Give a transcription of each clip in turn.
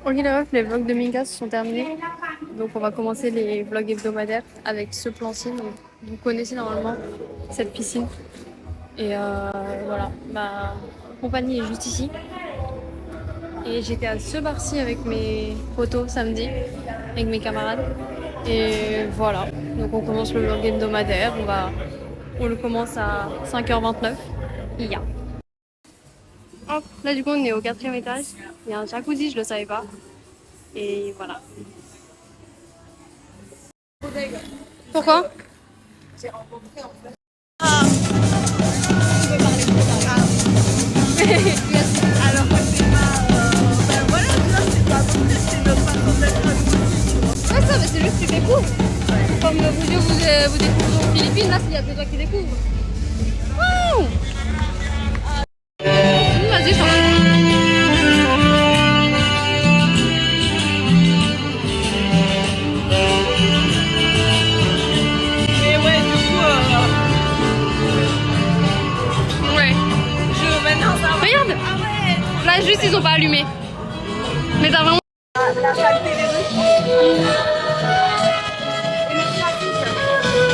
Ok les refs, les vlogs de Minka se sont terminés. Donc on va commencer les vlogs hebdomadaires avec ce plan-ci. Donc, vous connaissez normalement cette piscine. Et voilà, ma compagnie est juste ici. Et j'étais à ce bar-ci avec mes potos samedi, avec mes camarades. Et voilà, donc on commence le vlog hebdomadaire. On le commence à 5h29. Yeah. Hop, là du coup on est au 4e étage. Il y a un jacuzzi, je le savais pas. Et voilà. Pourquoi? Alors que c'est pas. Ben voilà, tu vois, c'est pas bon, c'est notre façon d'être à nous. Ouais, ça, mais c'est juste que tu découvres. Comme vous découvrez aux Philippines, là, il y a que toi qui découvres. Wouh! Vas-y, chante. Mais ouais, du coup, Ouais. maintenant ça va. Regarde! Ah ouais! Là, juste, ils ont pas allumé. Mais t'as vraiment. La qualité des rues. Et le trafic.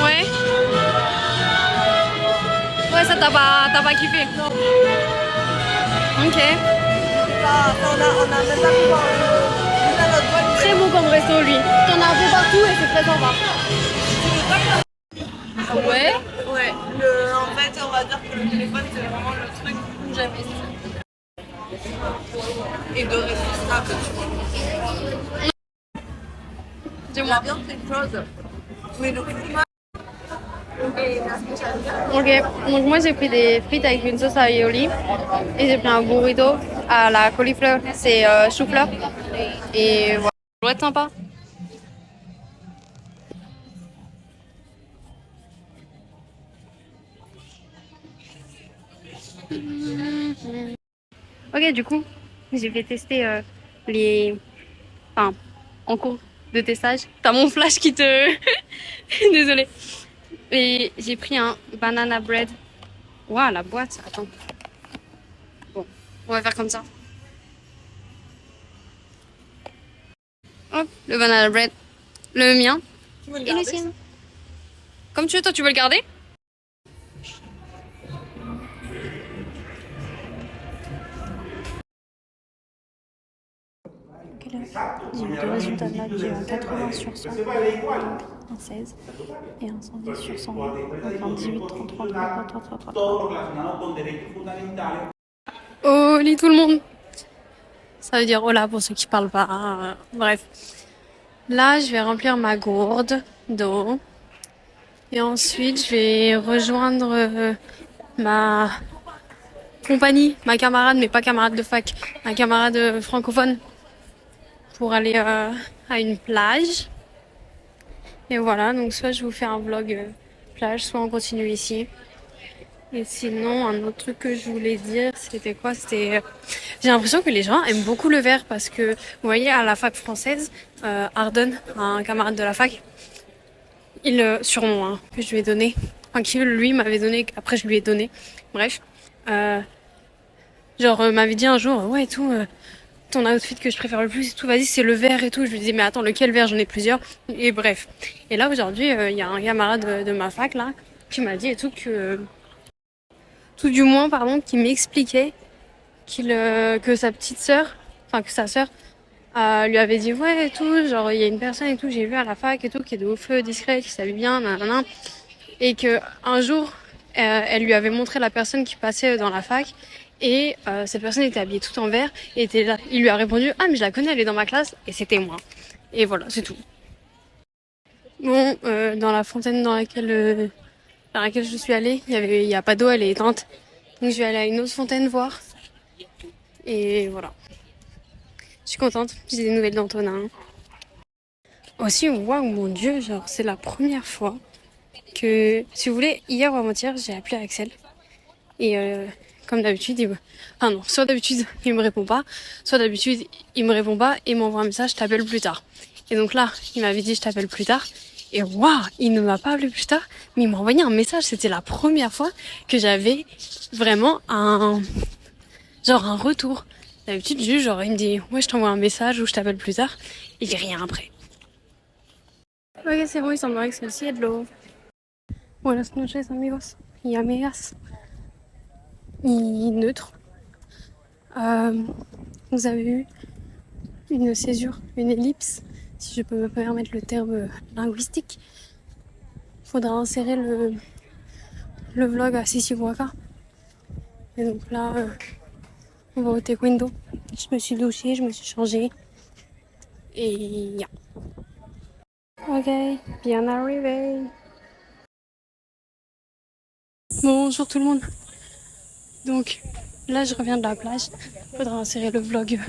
Ouais. Ouais, ça t'as pas kiffé. Non, Ok. on a même pas pu voir notre voile. Très bon comme resto, lui. T'en as un peu partout et c'est très sympa. Ah ouais? Ouais, en fait, on va dire que le téléphone, c'est vraiment le truc où j'avais et de responsable, tu vois. Dis-moi. La viande, c'est une chose, mais le climat et la spécialité. Ok, donc moi j'ai pris des frites avec une sauce aioli et j'ai pris un burrito à la cauliflower, c'est chou-fleur. Et voilà, ça doit être sympa. Ok, du coup, j'ai fait tester les. Enfin, en cours de testage. T'as mon flash qui te. Désolée. Et j'ai pris un banana bread. Waouh, la boîte, attends. Bon, on va faire comme ça. Hop, le banana bread. Le mien. Tu veux le Et le garder? sien. Comme tu veux, toi, tu veux le garder? Ok, là, j'ai eu deux résultats de maths. J'ai eu un 80 sur 100, donc un 16, et un 110 sur 120, donc un 18, 33, 33, 33, 33. Oh, lit tout le monde! Ça veut dire hola pour ceux qui parlent pas. Bref. Là, je vais remplir ma gourde d'eau. Et ensuite, je vais rejoindre ma compagnie, ma camarade, mais pas camarade de fac, ma camarade francophone pour aller à une plage. Et voilà, donc soit je vous fais un vlog plage, soit on continue ici. Et sinon, un autre truc que je voulais dire, c'était quoi? C'était, j'ai l'impression que les gens aiment beaucoup le verre parce que, vous voyez, à la fac française, Arden, un camarade de la fac, surnom hein, que je lui ai donné, enfin qui lui m'avait donné, après je lui ai donné, bref, euh, genre m'avait dit un jour, ouais et tout, ton outfit que je préfère le plus et tout, vas-y c'est le vert et tout. Je lui disais mais attends lequel vert, j'en ai plusieurs. Et bref. Et là aujourd'hui il y a un camarade de ma fac là qui m'a dit et tout que tout du moins pardon qui m'expliquait que sa petite sœur, enfin que sa sœur lui avait dit ouais et tout, genre il y a une personne et tout j'ai vu à la fac et tout qui est de ouf discret, qui s'habille bien, nanana. Et que un jour elle lui avait montré la personne qui passait dans la fac et cette personne était habillée tout en vert et était là. Il lui a répondu ah mais je la connais, elle est dans ma classe et c'était moi. Et voilà, c'est tout. Bon, dans la fontaine dans laquelle je suis allée, il y a pas d'eau, elle est éteinte. Donc je vais aller à une autre fontaine voir. Et voilà. Je suis contente, j'ai des nouvelles d'Antonin. Aussi, waouh, mon dieu, genre c'est la première fois que, si vous voulez, hier ou avant-hier, j'ai appelé Axel. Et comme d'habitude, enfin non, soit d'habitude il me répond pas, soit d'habitude il me répond pas et m'envoie un message, je t'appelle plus tard. Et donc là, il m'avait dit je t'appelle plus tard. Et waouh, il ne m'a pas appelé plus tard, mais il m'a envoyé un message. C'était la première fois que j'avais vraiment un retour. D'habitude, juste genre, il me dit, ouais, je t'envoie un message ou je t'appelle plus tard. Il dit rien après. Ok, c'est bon, il semblerait que celle-ci ait de l'eau. Buenas noches, amigos y amigas. Neutre. Vous avez eu une césure, une ellipse, si je peux me permettre le terme linguistique. Faudra insérer le vlog à Sisiwaka. Et donc là, on va au taekwondo. Je me suis douchée, je me suis changée. Et yeah. Ok, bien arrivé. Bonjour tout le monde. Donc là, je reviens de la plage. Faudra insérer le vlog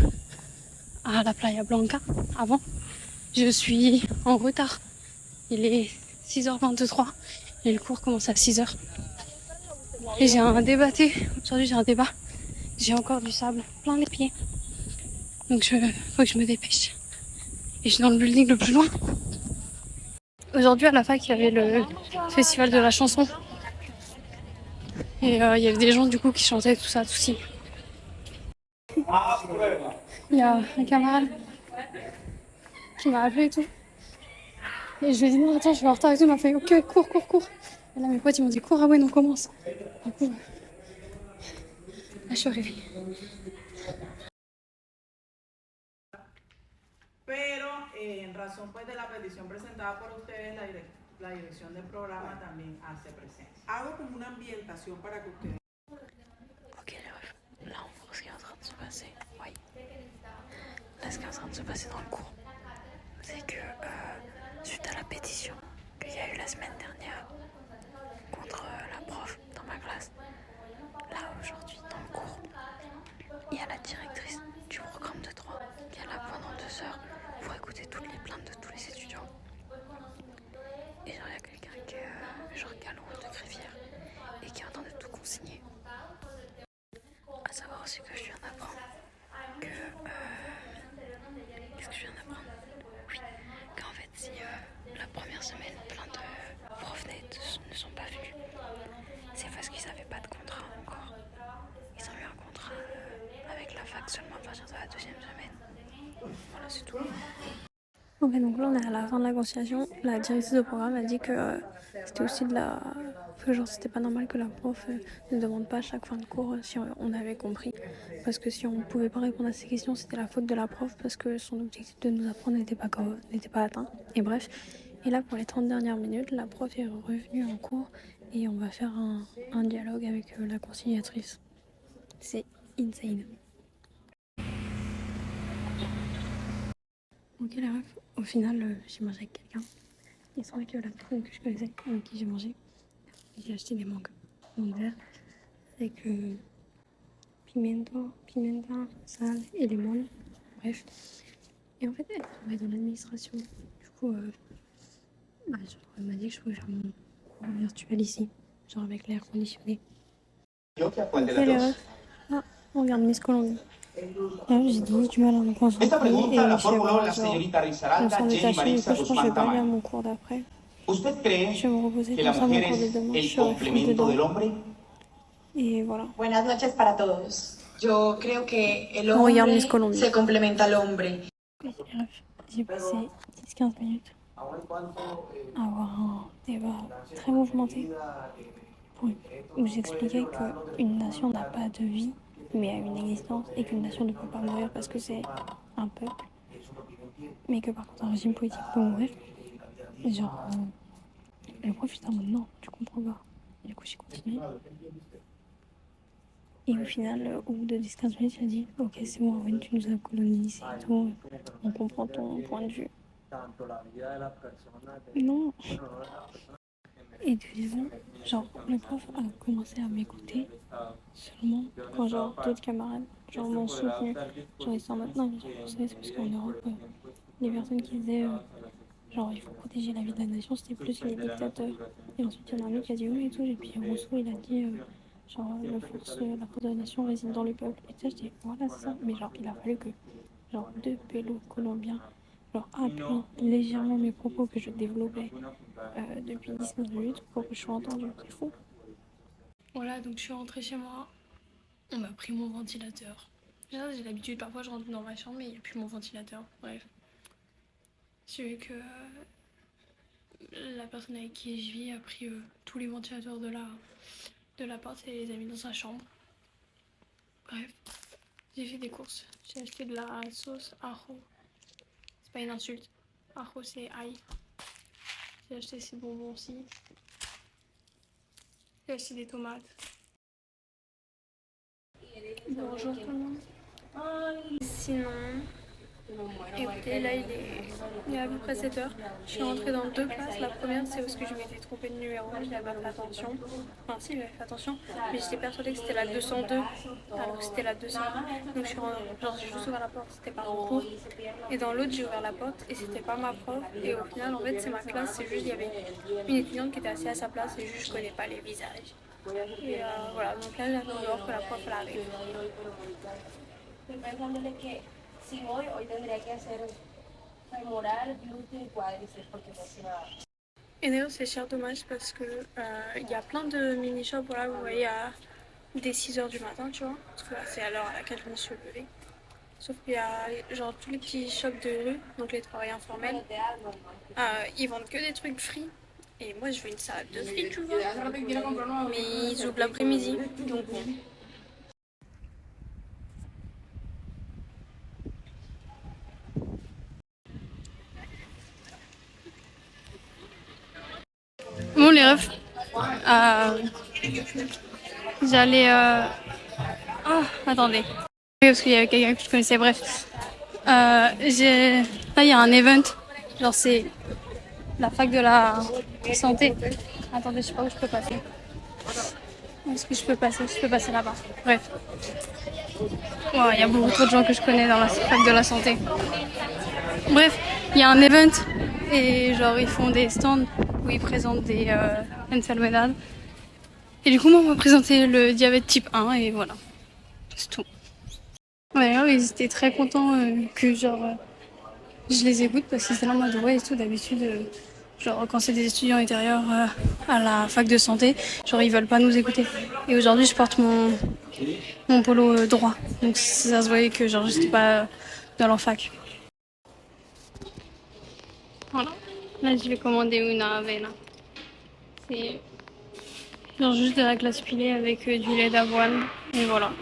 à la Playa Blanca avant. Je suis en retard. Il est 6h23 et le cours commence à 6h. Et j'ai un débatté. Aujourd'hui, j'ai un débat. J'ai encore du sable plein les pieds. Donc faut que je me dépêche. Et je suis dans le building le plus loin. Aujourd'hui, à la fac, il y avait le festival de la chanson. Et il y avait des gens du coup qui chantaient tout ça, tout ci. Il y a un camarade qui m'a appelé et tout. Et je lui ai dit non, attends, je vais en retard et tout. Il m'a fait ok, cours, cours, cours. Et là, mes potes, ils m'ont dit cours, ah ouais, non, commence. Du coup, là, je suis arrivée. Pero en razón pues de la petición presentada por ustedes, la dirección del programa también hace presencia. Hago como una ambientación para que ustedes... Ok, là, on voit ce qui est en train de se passer. Oui. Là, ce qui est en train de se passer dans le cours, c'est que suite à la pétition qu'il y a eu la semaine dernière contre la prof dans ma classe, là, aujourd'hui, dans le cours, il y a la directrice du programme de droit qui est là pendant 2 heures pour écouter toutes les plaintes de tous les étudiants. Et genre, il y a quelqu'un qui est genre galon de Crévière et qui est en train de tout consigner. À savoir aussi que je viens d'apprendre que... qu'est-ce que je viens d'apprendre? Oui, qu'en fait, si la première semaine, plein de profs ne sont pas venus, c'est parce qu'ils n'avaient pas de contrat encore. Ils ont eu un contrat avec la fac seulement à partir de la 2e semaine. Voilà, c'est tout. Ok, donc là on est à la fin de la conciliation. La directrice de programme a dit que c'était aussi que genre c'était pas normal que la prof ne demande pas à chaque fin de cours si on avait compris. Parce que si on ne pouvait pas répondre à ces questions, c'était la faute de la prof parce que son objectif de nous apprendre n'était pas atteint. Et bref. Et là pour les 30 dernières minutes, la prof est revenue en cours et on va faire un dialogue avec la conciliatrice. C'est insane. Ok la ref, au final j'ai mangé avec quelqu'un. Il semblait que la personne que je connaissais avec qui j'ai mangé, j'ai acheté des mangues verts avec pimenta, sal et limon, bref. Et en fait elle travaille dans l'administration. Du coup elle m'a dit que je pouvais faire mon cours virtuel ici, genre avec l'air conditionné. Ok les refs, on regarde Miss Colombie. J'ai du mal à me concentrer et je sais voir genre on s'en détacher, du coup je pense que je vais pas aller à mon cours d'après. ¿Usted cree Je vais me reposer que comme la ça mon mujer cours de es demain, je el serai full complemento del dedans. hombre? Et voilà. Buenas noches para todos. Yo creo que el On regarde hombre Miss Colombie. se complementa al hombre. J'ai passé 10-15 minutes à avoir un débat très mouvementé où j'expliquais qu'une nation n'a pas de vie mais a une existence et qu'une nation ne peut pas mourir parce que c'est un peuple, mais que par contre un régime politique peut mourir. Et genre, le prof était en mode non, tu comprends pas. Et du coup j'ai continué. Et au final, au bout de 10-15 minutes, il a dit ok, c'est bon, Arwen, tu nous as colonisé et tout, on comprend ton point de vue. Non. Et deuxièmement, genre, le prof a commencé à m'écouter seulement quand, genre, d'autres camarades, genre, m'ont soutenu. Genre, ils sont en mode, non, mais c'est parce qu'en Europe, les personnes qui disaient, genre, il faut protéger la vie de la nation, c'était plus les dictateurs. Et ensuite, il y en a un autre qui a dit oui et tout, et puis Rousseau, il a dit, genre, la force de la nation réside dans le peuple. Et tu sais, je dis, voilà, c'est ça. Mais genre, il a fallu que, genre, 2 pélos colombiens, genre, appuient légèrement mes propos que je développais depuis 19 minutes pour que je sois entendue. C'est fou. Voilà, donc je suis rentrée chez moi. On m'a pris mon ventilateur. Déjà, j'ai l'habitude, parfois je rentre dans ma chambre mais il n'y a plus mon ventilateur. Bref. J'ai vu que la personne avec qui je vis a pris tous les ventilateurs de la porte et les a mis dans sa chambre. Bref. J'ai fait des courses. J'ai acheté de la sauce ajo. C'est pas une insulte. Ajo, c'est ail. J'ai acheté ces bonbons aussi. J'ai acheté des tomates. Bonjour tout le monde. Sinon, écoutez, là il est à peu près 7 heures. Je suis rentrée dans 2 classes. La première, c'est parce que je m'étais trompée de numéro. Je n'avais pas fait attention. Enfin, si, j'avais fait attention. Mais j'étais persuadée que c'était la 202, alors que c'était la 200. Donc j'ai juste ouvert la porte, c'était pas mon cours. Et dans l'autre, j'ai ouvert la porte et c'était pas ma prof. Et au final, en fait, c'est ma classe. C'est juste, il y avait une étudiante qui était assise à sa place et juste, je connais pas les visages. Et voilà, donc là, j'attends dehors que la prof elle arrive. Estoy pensándole que si voy, hoy tendría que hacer femoral, glúteo y cuádriceps porque no se va. Et d'ailleurs, c'est cher dommage parce que il y a plein de mini-shops, voilà, vous voyez, dès 6h du matin, tu vois. Parce que là, c'est à l'heure à laquelle je me suis levée. Sauf qu'il y a genre tous les petits shops de rue, donc les travailleurs informels. Ils vendent que des trucs frits. Et moi, je veux une salade de frites, tu vois. Mais ils ouvrent l'après-midi, donc bon. Bon les refs, j'allais... Ah, attendez. Parce qu'il y avait quelqu'un que je connaissais, bref. Là, il y a un event, genre c'est la fac de la santé. Attendez, je sais pas où je peux passer. Où est-ce que je peux passer? Je peux passer là-bas. Bref. Ouais, il y a beaucoup trop de gens que je connais dans la fac de la santé. Bref, il y a un event et genre ils font des stands où ils présentent des enfermedades. Et du coup, moi, on m'a présenté le diabète type 1 et voilà. C'est tout. D'ailleurs, ils étaient très contents que genre je les écoute parce qu'ils étaient là en mode ouais et tout. D'habitude, genre quand c'est des étudiants intérieurs à la fac de santé, genre ils veulent pas nous écouter. Et aujourd'hui, je porte mon polo droit. Donc ça se voyait que genre j'étais pas dans leur fac. Voilà. Là, je vais commander una avena. C'est genre juste de la glace pilée avec du lait d'avoine. Et voilà.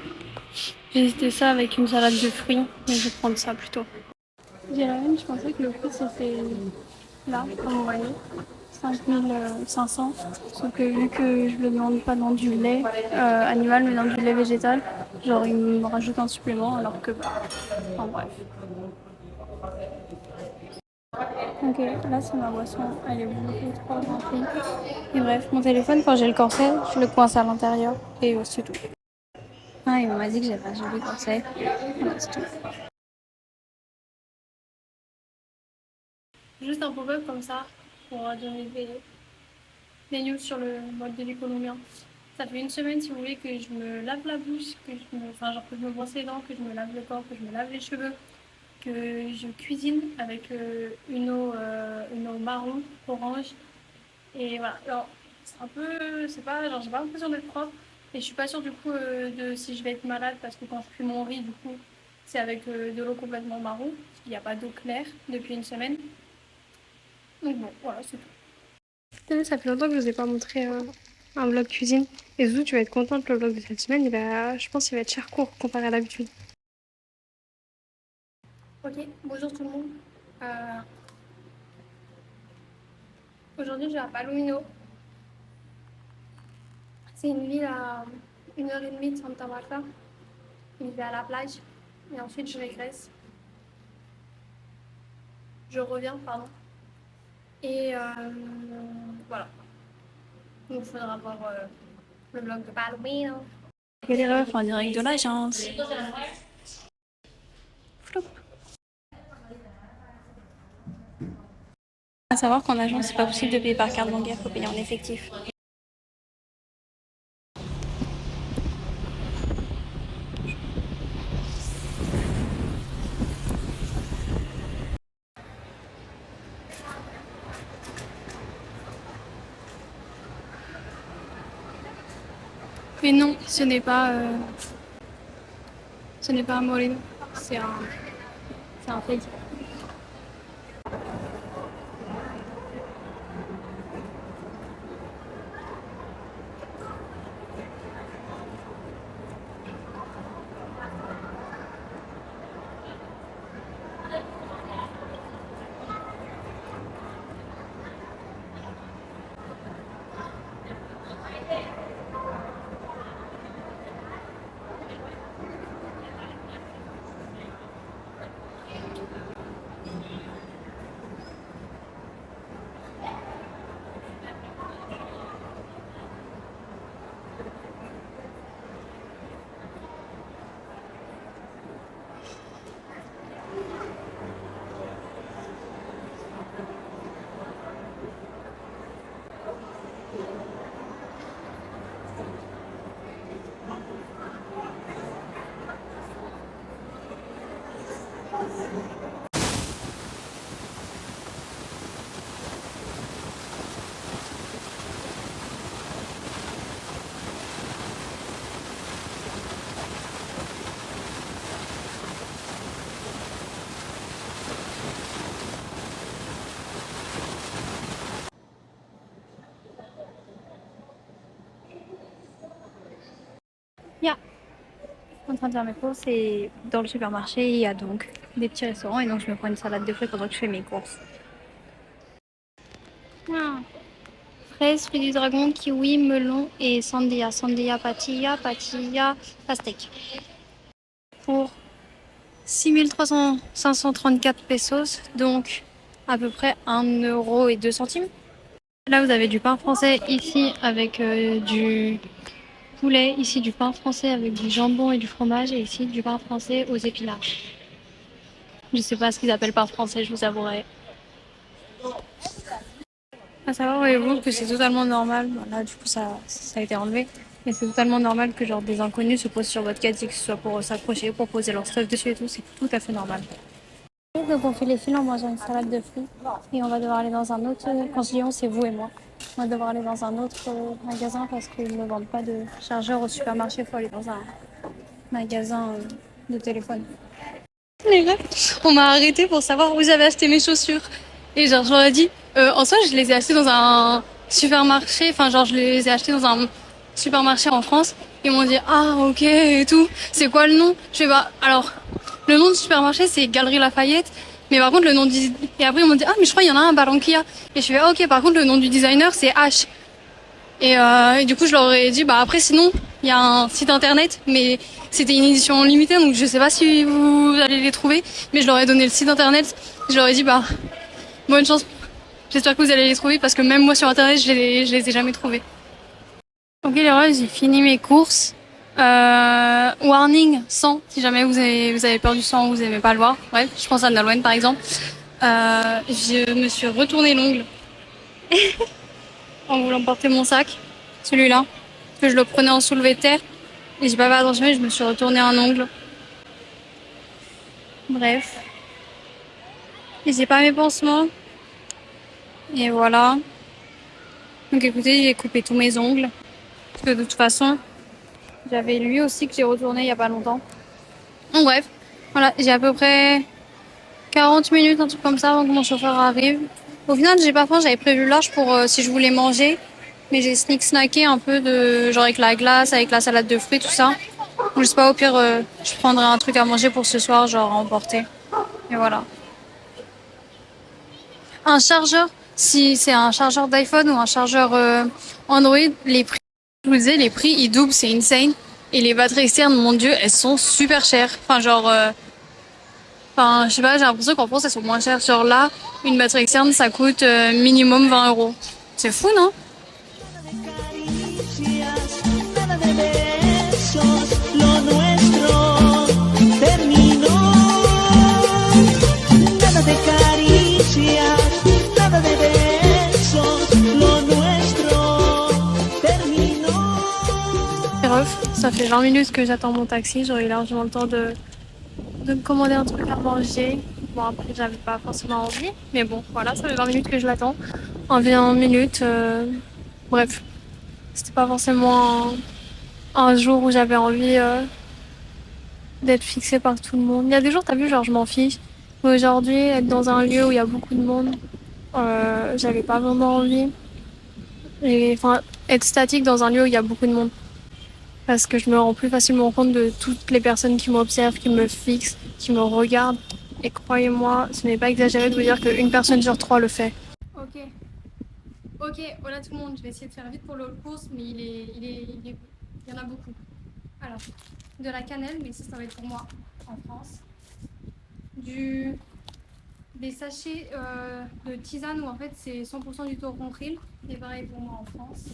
J'ai hésité ça avec une salade de fruits, mais je vais prendre ça plutôt. J'ai la haine, je pensais que le prix c'était là, comme vous voyez, 5500. Sauf que vu que je le demande pas dans du lait animal, mais dans du lait végétal, genre ils me rajoutent un supplément alors que bah, enfin bref. Ok, là c'est ma boisson, elle est beaucoup trop remplie. Et bref, mon téléphone quand j'ai le corset, je le coince à l'intérieur et c'est tout. Ah, il m'a dit que j'avais un joli corset. Voilà, c'est tout. Juste un pop-up comme ça pour donner des news sur le mode de vie colombien. Ça fait une semaine, si vous voulez, que je me lave la bouche, enfin, genre que je me brosse les dents, que je me lave le corps, que je me lave les cheveux, que je cuisine avec une eau marron, orange. Et voilà. Alors, c'est un peu, c'est pas, genre, j'ai pas l'impression d'être propre. Et je suis pas sûre du coup de si je vais être malade parce que quand je cuis mon riz, du coup, c'est avec de l'eau complètement marron. Il n'y a pas d'eau claire depuis une semaine. Donc bon, voilà, c'est tout. Ça fait longtemps que je vous ai pas montré un vlog cuisine. Et Zou, tu vas être contente, le vlog de cette semaine, je pense qu'il va être cher court comparé à d'habitude. Ok, bonjour tout le monde. Aujourd'hui, je vais à Palomino. C'est une ville à 1h30 de Santa Marta. Je vais à la plage et ensuite je régresse. Je reviens, pardon. Et voilà. Donc il faudra voir le vlog de Palomino. Quelle erreur en direct de l'agence. À savoir qu'en agence, c'est pas possible de payer par carte bancaire, il faut payer en effectif. Mais non, ce n'est pas Ce n'est pas un morido, c'est un fake. Yeah. En train de faire mes courses et dans le supermarché il y a donc des petits restaurants et donc je me prends une salade de fruits pendant que je fais mes courses. Ah. Fraises, fruits du dragon, kiwi, melon et sandía. Sandía, patilla, patilla, pastèque. Pour 534 pesos, donc à peu près 1,02 €. Là vous avez du pain français ici avec du poulet, ici du pain français avec du jambon et du fromage et ici du pain français aux épinards. Je sais pas ce qu'ils appellent pain français, je vous avouerai. À savoir, voyez-vous, que c'est totalement normal. Voilà, du coup, ça a été enlevé. Mais c'est totalement normal que genre des inconnus se posent sur votre casier, que ce soit pour s'accrocher, pour poser leur stuff dessus et tout. C'est tout à fait normal. Donc on fait les fils en mangeant une salade de fruits. Et on va devoir aller dans un autre... Quand je dis on, c'est vous et moi. On va devoir aller dans un autre magasin parce qu'ils ne vendent pas de chargeur au supermarché. Il faut aller dans un magasin de téléphone. Les gars, on m'a arrêté pour savoir où j'avais acheté mes chaussures. Et genre, j'aurais dit, en soi, je les ai achetées dans un supermarché. Enfin, genre, je les ai achetées dans un supermarché en France. Ils m'ont dit, ah, ok, et tout. C'est quoi le nom? Je fais, bah, alors, le nom du supermarché, c'est Galerie Lafayette. Mais par contre, le nom du... Et après, ils m'ont dit, ah, mais je crois qu'il y en a un à Barranquilla. Et je fais, ah, ok, par contre, le nom du designer, c'est H. Et du coup, je leur ai dit, bah, après, sinon, il y a un site internet, mais c'était une édition limitée, donc je sais pas si vous allez les trouver. Mais je leur ai donné le site internet. Je leur ai dit, bah, bonne chance. J'espère que vous allez les trouver parce que même moi sur internet, je les ai jamais trouvés. Ok les refs, j'ai fini mes courses. Warning, sang, si jamais vous avez peur du sang ou vous aimez pas le voir. Bref, je pense à Nolwenn par exemple. Je me suis retourné l'ongle en voulant porter mon sac, celui-là, que je le prenais en soulevé de terre. Et j'ai pas fait attention et je me suis retourné un ongle. Bref. Et j'ai pas mes pansements. Et voilà. Donc écoutez, j'ai coupé tous mes ongles. Parce que de toute façon, j'avais lui aussi que j'ai retourné il y a pas longtemps. Donc bref, voilà, j'ai à peu près 40 minutes, un truc comme ça, avant que mon chauffeur arrive. Au final, j'ai pas faim, j'avais prévu large pour si je voulais manger. Mais j'ai snacké un peu de genre avec la glace, avec la salade de fruits, tout ça. Donc je sais pas, au pire, je prendrai un truc à manger pour ce soir, genre à emporter. Et voilà. Un chargeur, si c'est un chargeur d'iPhone ou un chargeur Android, les prix, je vous disais, les prix ils doublent, c'est insane. Et les batteries externes, mon dieu, elles sont super chères. Enfin genre, je sais pas, j'ai l'impression qu'en France elles sont moins chères. Genre là, une batterie externe ça coûte minimum 20 €. C'est fou, non? Ça fait 20 minutes que j'attends mon taxi, j'aurais eu largement le temps de me commander un truc à manger. Bon après j'avais pas forcément envie, mais bon voilà, ça fait 20 minutes que je l'attends. En 20 minutes, bref, c'était pas forcément un jour où j'avais envie d'être fixée par tout le monde. Il y a des jours, t'as vu, genre je m'en fiche. Mais aujourd'hui, être dans un lieu où il y a beaucoup de monde, j'avais pas vraiment envie. Et enfin, être statique dans un lieu où il y a beaucoup de monde. Parce que je me rends plus facilement compte de toutes les personnes qui m'observent, qui me fixent, qui me regardent. Et croyez-moi, ce n'est pas exagéré de vous dire qu'une personne sur 3 le fait. Ok, voilà tout le monde, je vais essayer de faire vite pour le course, mais il y en a beaucoup. Alors, de la cannelle, mais ça va être pour moi en France. Des sachets de tisane où en fait c'est 100% du toronjil, et pareil pour moi en France.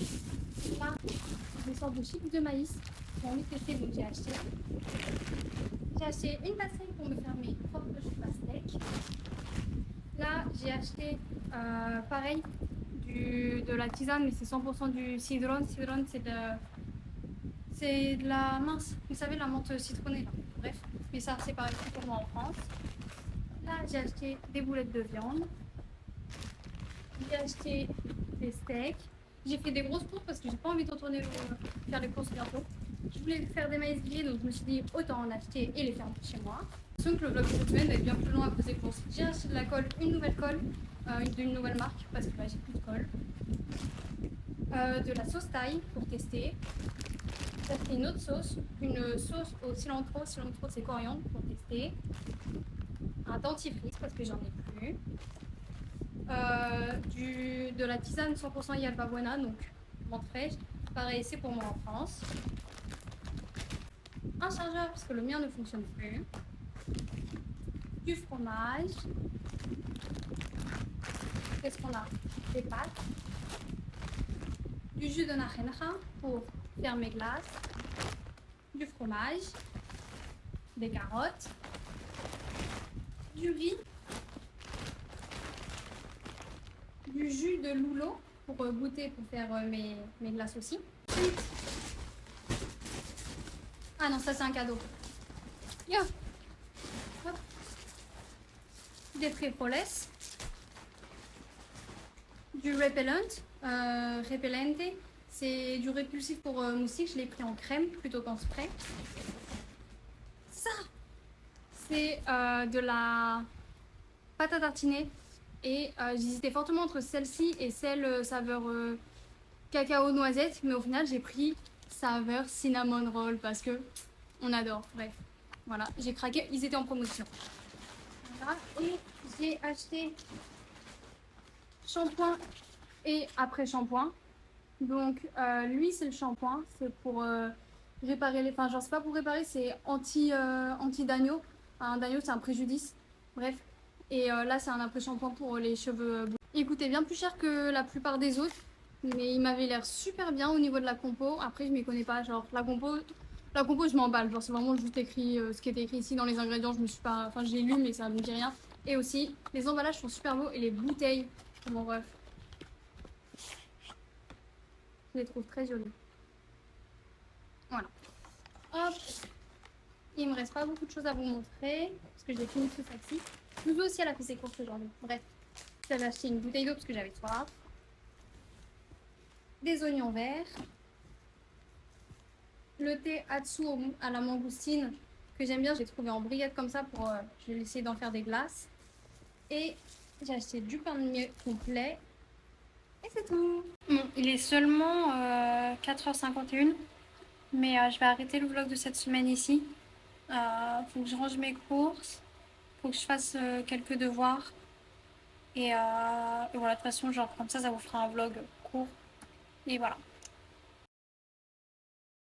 Là, des sortes de chips de maïs. J'ai envie de tester, donc j'ai acheté. J'ai acheté une passerelle pour me faire mes propres pastèques. Là, j'ai acheté pareil de la tisane, mais c'est 100% du cidron. Cidron, c'est de la mince, vous savez, la menthe citronnée là. Bref, mais ça c'est pareil pour moi en France. Là, j'ai acheté des boulettes de viande. J'ai acheté des steaks. J'ai fait des grosses courses parce que j'ai pas envie de retourner faire les courses bientôt. Je voulais faire des maïs grillés, donc je me suis dit autant en acheter et les faire chez moi. Donc le vlog de cette semaine va être bien plus long à cause des courses. J'ai acheté de la colle, une nouvelle colle, d'une nouvelle marque parce que j'ai plus de colle. De la sauce thaï pour tester. J'ai acheté une autre sauce, une sauce au cilantro. Cilantro c'est coriandre pour tester. Un dentifrice parce que j'en ai plus. De la tisane 100% Yerba Buena, donc menthe fraîche. Pareil, c'est pour moi en France. Un chargeur parce que le mien ne fonctionne plus. Du fromage. Qu'est-ce qu'on a? Des pâtes. Du jus de naranja pour faire mes glaces. Du fromage. Des carottes. Du riz. Du jus de loulo pour goûter, pour faire mes glaces aussi. Ah non, ça c'est un cadeau. Yo. Hop. Des frijoles. Du repellente. C'est du répulsif pour moustiques. Je l'ai pris en crème plutôt qu'en spray. Ça, c'est de la pâte à tartiner. Et j'hésitais fortement entre celle-ci et celle saveur cacao noisette. Mais au final, j'ai pris saveur cinnamon roll parce que on adore. Bref, voilà, j'ai craqué. Ils étaient en promotion. Voilà. Et j'ai acheté shampoing et après shampoing. Donc lui, c'est le shampoing. C'est pour réparer les... Enfin, genre, c'est pas pour réparer, c'est anti-dagno. Un dagno, c'est un préjudice. Bref. Et là, c'est un après-shampoing pour les cheveux. Il coûtait bien plus cher que la plupart des autres. Mais il m'avait l'air super bien au niveau de la compo. Après, je m'y connais pas. Genre, la compo, je m'emballe. Genre, c'est vraiment juste écrit ce qui était écrit ici dans les ingrédients. Je me suis pas... Enfin, j'ai lu, mais ça me dit rien. Et aussi, les emballages sont super beaux. Et les bouteilles, mon ref. Je les trouve très jolies. Voilà. Hop. Il me reste pas beaucoup de choses à vous montrer. Parce que j'ai fini tout ça-ci. Nous aussi, elle a fait ses courses aujourd'hui. Bref. J'avais acheté une bouteille d'eau parce que j'avais soif. Des oignons verts. Le thé Atsu à la mangoustine que j'aime bien. J'ai trouvé en brigade comme ça pour... je vais essayer d'en faire des glaces. Et j'ai acheté du pain de mie complet. Et c'est tout. Bon, il est seulement 4h51. Mais je vais arrêter le vlog de cette semaine ici. Faut que je range mes courses. Faut que je fasse quelques devoirs. Et voilà, de toute façon, genre comme ça vous fera un vlog court. Et voilà.